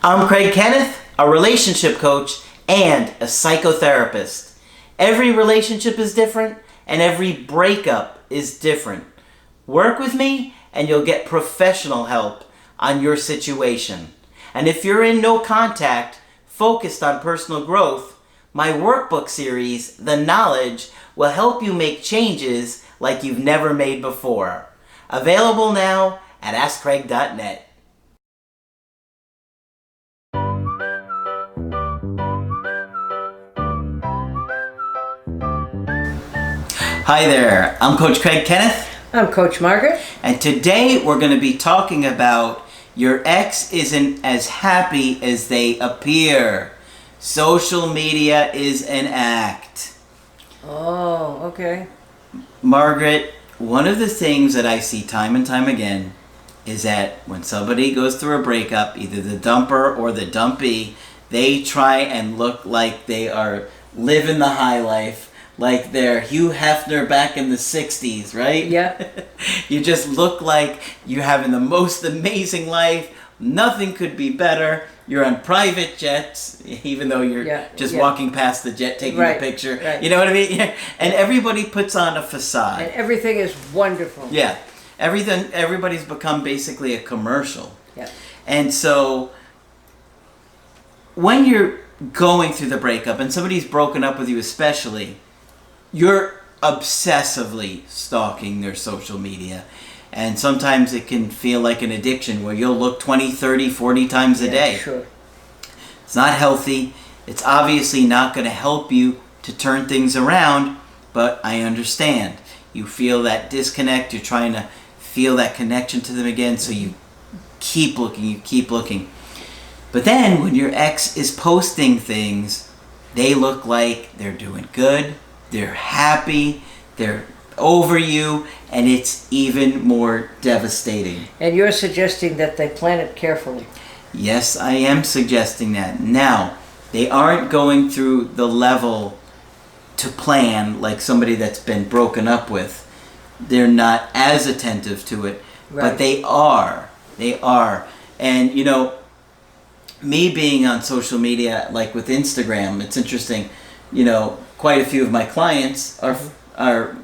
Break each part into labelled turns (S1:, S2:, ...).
S1: I'm Craig Kenneth, a relationship coach and a psychotherapist. Every relationship is different and every breakup is different. Work with me and you'll get professional help on your situation. And if you're in no contact, focused on personal growth, my workbook series, The Knowledge, will help you make changes like you've never made before. Available now at AskCraig.net. Hi there, I'm Coach Craig Kenneth.
S2: I'm Coach Margaret.
S1: And today we're going to be talking about your ex isn't as happy as they appear. Social media is an act.
S2: Oh, okay.
S1: Margaret, one of the things that I see time and time again is that when somebody goes through a breakup, either the dumper or the dumpee, they try and look like they are living the high life. Like they're Hugh Hefner back in the 60s, right?
S2: Yeah.
S1: You just look like you're having the most amazing life. Nothing could be better. You're on private jets, even though you're just walking past the jet taking a picture.
S2: Right.
S1: You know what I mean? Yeah. And everybody puts on a facade.
S2: And everything is wonderful.
S1: Yeah. Everybody's become basically a commercial.
S2: Yeah.
S1: And so when you're going through the breakup and somebody's broken up with you especially, you're obsessively stalking their social media. And sometimes it can feel like an addiction where you'll look 20, 30, 40 times a day.
S2: Sure.
S1: It's not healthy. It's obviously not going to help you to turn things around, but I understand. You feel that disconnect. You're trying to feel that connection to them again, so you keep looking. But then when your ex is posting things, they look like they're doing good. They're happy, they're over you, and it's even more devastating.
S2: And you're suggesting that they plan it carefully.
S1: Yes, I am suggesting that. Now, they aren't going through the level to plan like somebody that's been broken up with. They're not as attentive to it, but they are. They are. And, you know, me being on social media, like with Instagram, it's interesting, you know, quite a few of my clients are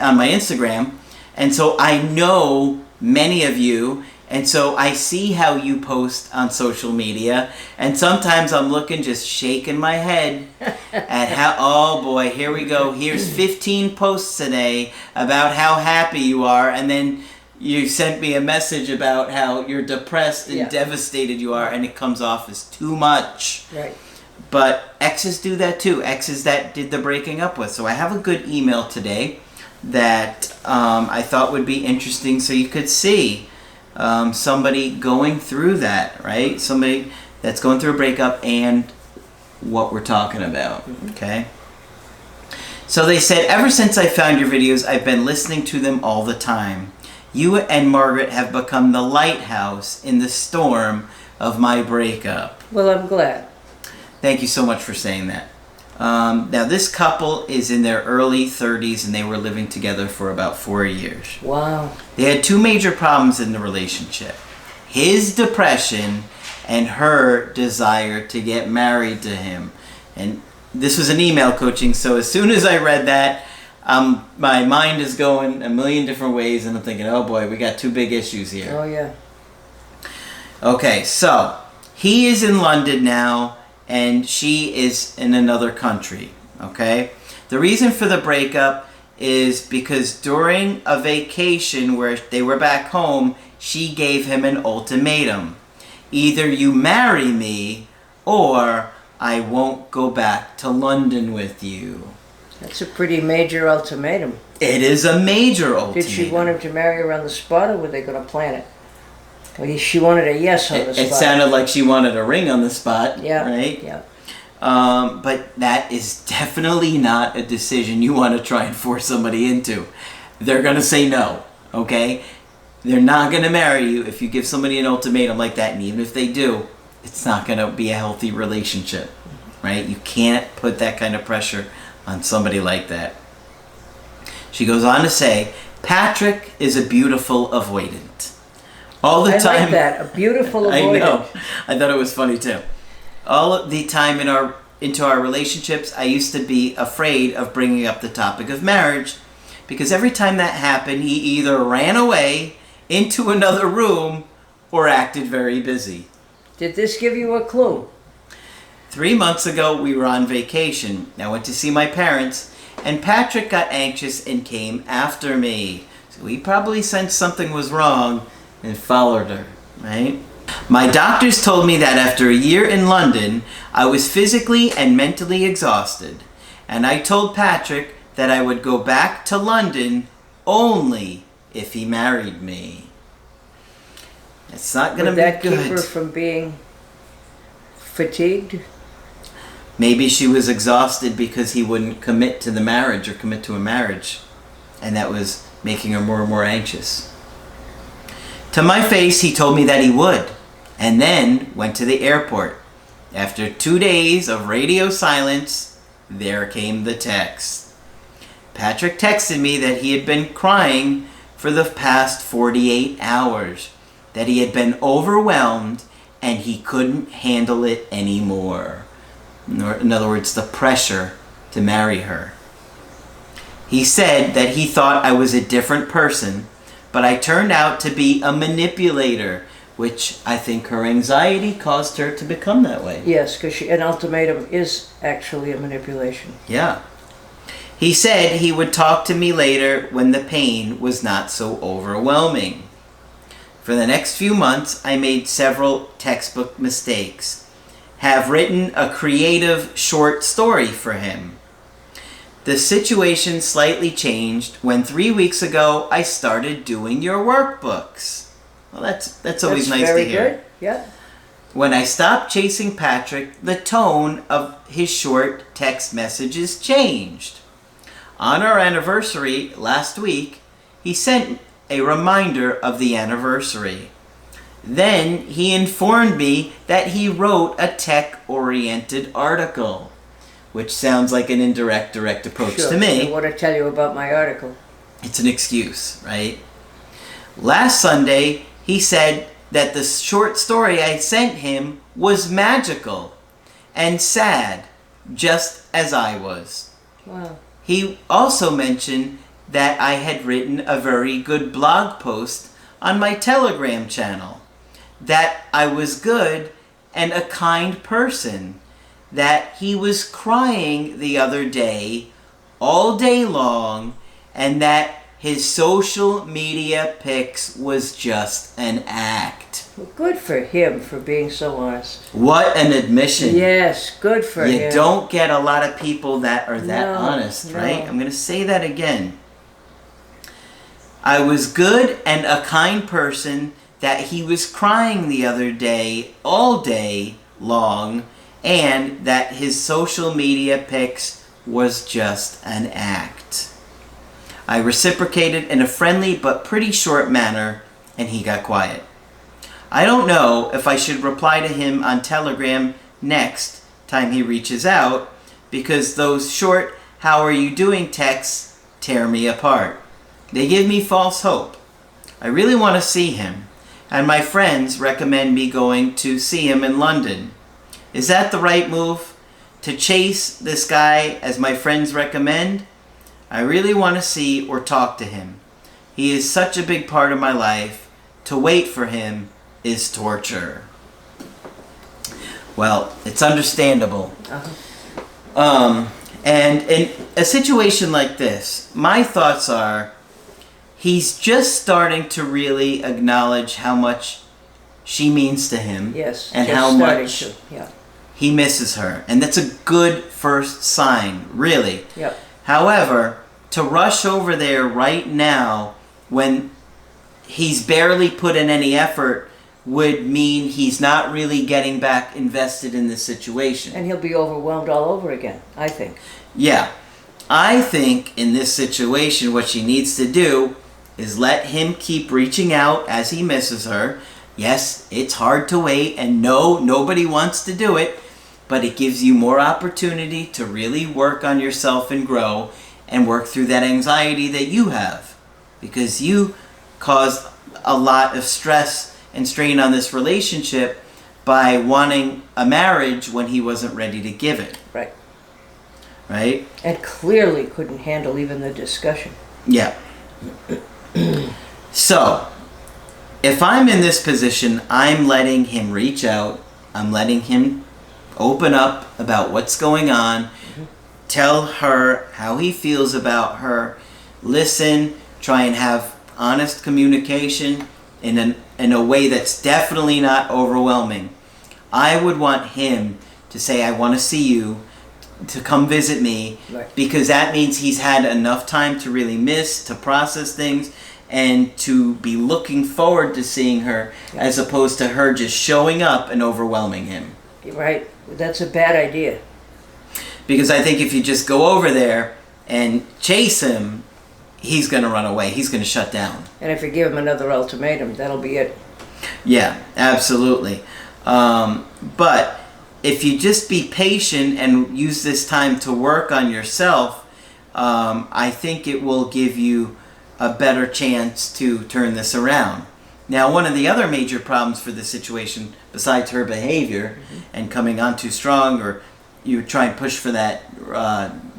S1: on my Instagram, and so I know many of you, and so I see how you post on social media, and sometimes I'm looking, just shaking my head at how, oh boy, here we go, here's 15 posts today about how happy you are, and then you sent me a message about how you're depressed and devastated you are, and it comes off as too much.
S2: Right.
S1: But exes do that too. Exes that did the breaking up with. So I have a good email today that I thought would be interesting, so you could see somebody going through that, right? Somebody that's going through a breakup and what we're talking about, okay? So they said, ever since I found your videos, I've been listening to them all the time. You and Margaret have become the lighthouse in the storm of my breakup.
S2: Well, I'm glad.
S1: Thank you so much for saying that. Now, this couple is in their early 30s and they were living together for about 4 years.
S2: Wow.
S1: They had two major problems in the relationship. His depression and her desire to get married to him. And this was an email coaching, so as soon as I read that, my mind is going a million different ways and I'm thinking, oh boy, we got two big issues here.
S2: Oh, yeah.
S1: Okay, so he is in London now, and she is in another country, okay? The reason for the breakup is because during a vacation where they were back home, she gave him an ultimatum. Either you marry me, or I won't go back to London with you.
S2: That's a pretty major ultimatum.
S1: It is a major ultimatum.
S2: Did she want him to marry her on the spot, or were they going to plan it? Well, she wanted a yes on the spot.
S1: It sounded like she wanted a ring on the spot,
S2: yeah,
S1: right?
S2: Yeah.
S1: But that is definitely not a decision you want to try and force somebody into. They're going to say no, okay? They're not going to marry you if you give somebody an ultimatum like that, and even if they do, it's not going to be a healthy relationship, right? You can't put that kind of pressure on somebody like that. She goes on to say, Patrick is a beautiful avoidant. All the
S2: I
S1: time.
S2: like that. A beautiful
S1: I
S2: avoidant.
S1: know. I thought it was funny too. All the time into our relationships, I used to be afraid of bringing up the topic of marriage, because every time that happened, he either ran away into another room or acted very busy.
S2: Did this give you a clue?
S1: 3 months ago, we were on vacation. I went to see my parents, and Patrick got anxious and came after me. So he probably sensed something was wrong and followed her, right? My doctors told me that after a year in London, I was physically and mentally exhausted. And I told Patrick that I would go back to London only if he married me. It's not going to be
S2: Would that
S1: good.
S2: keep her from being fatigued?
S1: Maybe she was exhausted because he wouldn't commit to the marriage or commit to a marriage. And that was making her more and more anxious. To my face, he told me that he would. And then went to the airport. After 2 days of radio silence, there came the text. Patrick texted me that he had been crying for the past 48 hours. That he had been overwhelmed and he couldn't handle it anymore. In other words, the pressure to marry her. He said that he thought I was a different person, but I turned out to be a manipulator, which I think her anxiety caused her to become that way.
S2: Yes, because an ultimatum is actually a manipulation.
S1: Yeah. He said he would talk to me later when the pain was not so overwhelming. For the next few months, I made several textbook mistakes. Have written a creative short story for him. The situation slightly changed when 3 weeks ago I started doing your workbooks. Well, that's always nice to hear.
S2: Very good. Yeah.
S1: When I stopped chasing Patrick, the tone of his short text messages changed. On our anniversary last week, he sent a reminder of the anniversary. Then he informed me that he wrote a tech-oriented article, which sounds like an indirect, direct approach
S2: Sure.
S1: to me.
S2: I want to tell you about my article.
S1: It's an excuse, right? Last Sunday, he said that the short story I sent him was magical and sad, just as I was.
S2: Wow.
S1: He also mentioned that I had written a very good blog post on my Telegram channel, that I was good and a kind person, that he was crying the other day, all day long, and that his social media pics was just an act.
S2: Well, good for him for being so honest.
S1: What an admission.
S2: Yes, good for him.
S1: You don't get a lot of people that are that
S2: No,
S1: honest,
S2: no.
S1: right? I'm going to say that again. I was good and a kind person, that he was crying the other day, all day long, and that his social media pics was just an act. I reciprocated in a friendly but pretty short manner, and he got quiet. I don't know if I should reply to him on Telegram next time he reaches out, because those short "how are you doing" texts tear me apart. They give me false hope. I really want to see him, and my friends recommend me going to see him in London. Is that the right move? To chase this guy as my friends recommend? I really want to see or talk to him. He is such a big part of my life. To wait for him is torture. Well, it's understandable. And in a situation like this, my thoughts are, he's just starting to really acknowledge how much she means to him.
S2: Yes.
S1: And
S2: just
S1: how
S2: starting
S1: much
S2: to. Yeah.
S1: he misses her. And that's a good first sign, really.
S2: Yep.
S1: However, to rush over there right now when he's barely put in any effort would mean he's not really getting back invested in the situation.
S2: And he'll be overwhelmed all over again, I think.
S1: Yeah. I think in this situation what she needs to do is let him keep reaching out as he misses her. Yes, it's hard to wait, and no, nobody wants to do it, but it gives you more opportunity to really work on yourself and grow and work through that anxiety that you have, because you caused a lot of stress and strain on this relationship by wanting a marriage when he wasn't ready to give it.
S2: Right.
S1: Right?
S2: And clearly couldn't handle even the discussion.
S1: Yeah. So, if I'm in this position, I'm letting him reach out. I'm letting him open up about what's going on. Tell her how he feels about her. Listen. Try and have honest communication in a way that's definitely not overwhelming. I would want him to say, I want to see you, to come visit me,
S2: right.
S1: because that means he's had enough time to really to process things, and to be looking forward to seeing her,
S2: yeah.
S1: as opposed to her just showing up and overwhelming him.
S2: Right. That's a bad idea.
S1: Because I think if you just go over there and chase him, he's going to run away. He's going to shut down.
S2: And if you give him another ultimatum, that'll be it.
S1: Yeah, absolutely. But if you just be patient and use this time to work on yourself, I think it will give you a better chance to turn this around. Now, one of the other major problems for this situation, besides her behavior and coming on too strong, or you try and push for that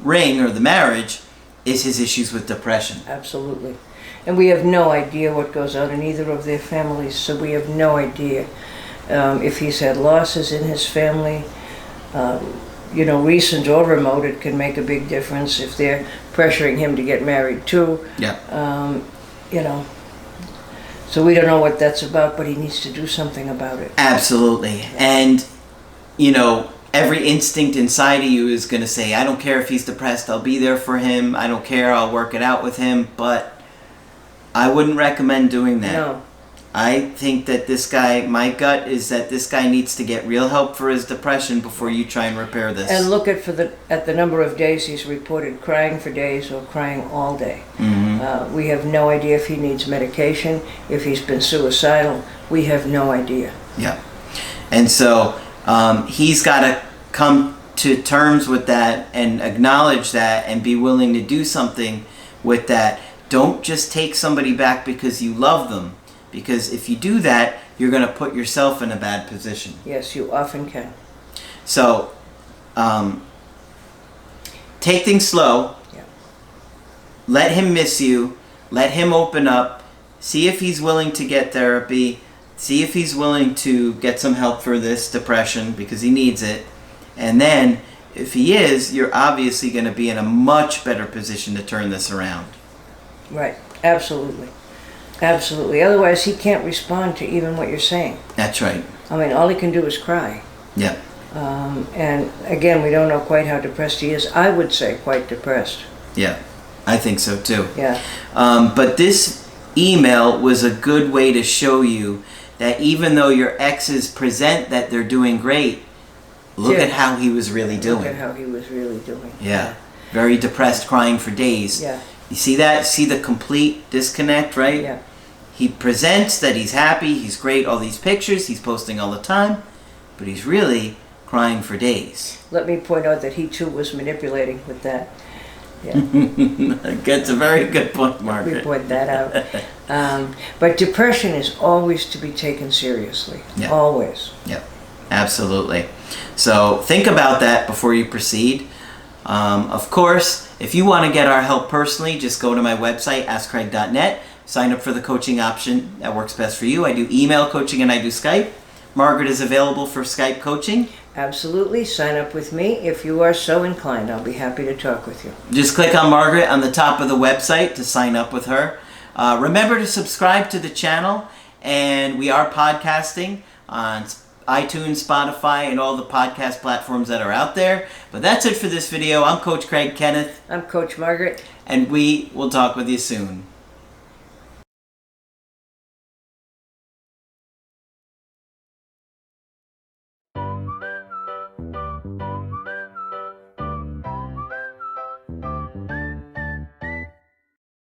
S1: ring or the marriage, is his issues with depression.
S2: Absolutely. And we have no idea what goes on in either of their families, so we have no idea if he's had losses in his family. Recent or remote, it can make a big difference if they're pressuring him to get married too.
S1: Yeah.
S2: So we don't know what that's about, but he needs to do something about it.
S1: Absolutely. And, every instinct inside of you is going to say, I don't care if he's depressed, I'll be there for him. I don't care, I'll work it out with him. But I wouldn't recommend doing that.
S2: No.
S1: I think that my gut is that this guy needs to get real help for his depression before you try and repair this.
S2: And look at the number of days he's reported crying for days or crying all day.
S1: Mm-hmm.
S2: We have no idea if he needs medication, if he's been suicidal. We have no idea.
S1: Yeah. And so he's got to come to terms with that and acknowledge that and be willing to do something with that. Don't just take somebody back because you love them. Because if you do that, you're going to put yourself in a bad position.
S2: Yes, you often can.
S1: So, take things slow.
S2: Yeah.
S1: Let him miss you. Let him open up. See if he's willing to get therapy. See if he's willing to get some help for this depression, because he needs it. And then, if he is, you're obviously going to be in a much better position to turn this around.
S2: Right. Absolutely. Absolutely. Otherwise, he can't respond to even what you're saying.
S1: That's right.
S2: I mean, all he can do is cry.
S1: Yeah.
S2: And again, we don't know quite how depressed he is. I would say quite depressed.
S1: Yeah. I think so too.
S2: Yeah.
S1: But this email was a good way to show you that even though your exes present that they're doing great, look at how he was really doing.
S2: Look at how he was really doing.
S1: Yeah. Very depressed, crying for days.
S2: Yeah.
S1: You see that? See the complete disconnect, right?
S2: Yeah.
S1: He presents that he's happy, he's great, all these pictures, he's posting all the time, but he's really crying for days.
S2: Let me point out that he too was manipulating with that. Yeah.
S1: That's a very good point,
S2: We
S1: Margaret.
S2: point that out. But depression is always to be taken seriously.
S1: Yeah.
S2: Always.
S1: Yep, absolutely. So think about that before you proceed. Of course, if you want to get our help personally, just go to my website, askcraig.net. Sign up for the coaching option that works best for you. I do email coaching and I do Skype. Margaret is available for Skype coaching.
S2: Absolutely. Sign up with me if you are so inclined. I'll be happy to talk with you.
S1: Just click on Margaret on the top of the website to sign up with her. Remember to subscribe to the channel, and we are podcasting on iTunes, Spotify, and all the podcast platforms that are out there. But that's it for this video. I'm Coach Craig Kenneth.
S2: I'm Coach Margaret.
S1: And we will talk with you soon.